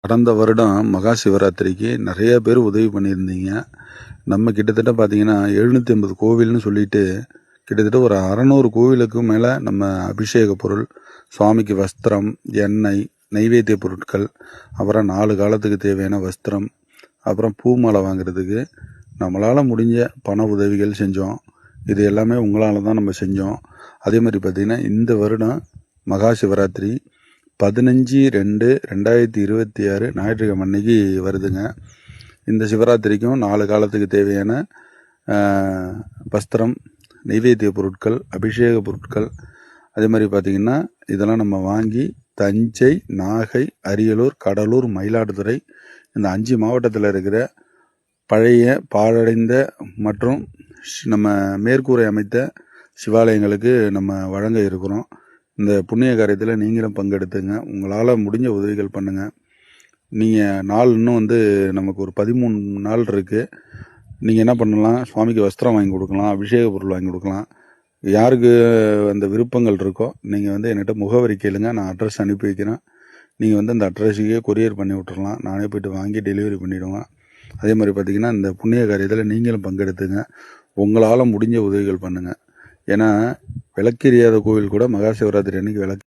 கடந்த வருடம் மகா சிவராத்திரிக்கு நிறைய பேர் உதவி பண்ணியிருந்தீங்க. நம்ம கிட்டத்தட்ட பார்த்தீங்கன்னா 750 கோவில்னு சொல்லிட்டு கிட்டத்தட்ட ஒரு 600 கோவிலுக்கும் மேலே நம்ம அபிஷேக பொருள், சுவாமிக்கு வஸ்திரம், எண்ணெய், நைவேத்திய பொருட்கள், அப்புறம் 4 காலத்துக்கு தேவையான வஸ்திரம், அப்புறம் பூ மாலை வாங்குறதுக்கு நம்மளால் முடிஞ்ச பண உதவிகள் செஞ்சோம். இது எல்லாமே உங்களால் தான் நம்ம செஞ்சோம். அதே மாதிரி பார்த்திங்கன்னா இந்த வருடம் மகா சிவராத்திரி 15/2/2026 ஞாயிற்றுக்கிழமை அன்னைக்கு வருதுங்க. இந்த சிவராத்திரிக்கும் 4 காலத்துக்கு தேவையான வஸ்திரம், நைவேத்திய பொருட்கள், அபிஷேக பொருட்கள், அதே மாதிரி பார்த்திங்கன்னா இதெல்லாம் நம்ம வாங்கி தஞ்சை, நாகை, அரியலூர், கடலூர், மயிலாடுதுறை இந்த 5 மாவட்டத்தில் இருக்கிற பழைய பாழடைந்த மற்றும் நம்ம மேற்கூரை அமைத்த சிவாலயங்களுக்கு நம்ம வழங்க இருக்கிறோம். இந்த புண்ணிய காரியத்தில் நீங்களும் பங்கெடுத்துங்க. உங்களால் முடிஞ்ச உதவிகள் பண்ணுங்கள். நீங்கள் நாள் இன்னும் நமக்கு ஒரு 13 நாள் இருக்குது. நீங்கள் என்ன பண்ணலாம், சுவாமிக்கு வஸ்திரம் வாங்கி கொடுக்கலாம், அபிஷேக பொருள் வாங்கி கொடுக்கலாம். யாருக்கு அந்த விருப்பங்கள் இருக்கோ நீங்கள் என்கிட்ட முகவரி கேளுங்க, நான் அட்ரஸ் அனுப்பி வைக்கிறேன். நீங்கள் அந்த அட்ரஸுக்கே கொரியர் பண்ணி விட்டுறலாம். நானே போய்ட்டு வாங்கி டெலிவரி பண்ணிவிடுவேன். அதே மாதிரி பார்த்திங்கன்னா இந்த புண்ணிய காரியத்தில் நீங்களும் பங்கெடுத்துங்க. உங்களால் முடிஞ்ச உதவிகள் பண்ணுங்கள். ஏன்னா விளக்கெரியாத கோவில் கூட மகா சிவராத்திரி அன்னைக்கு விளக்கு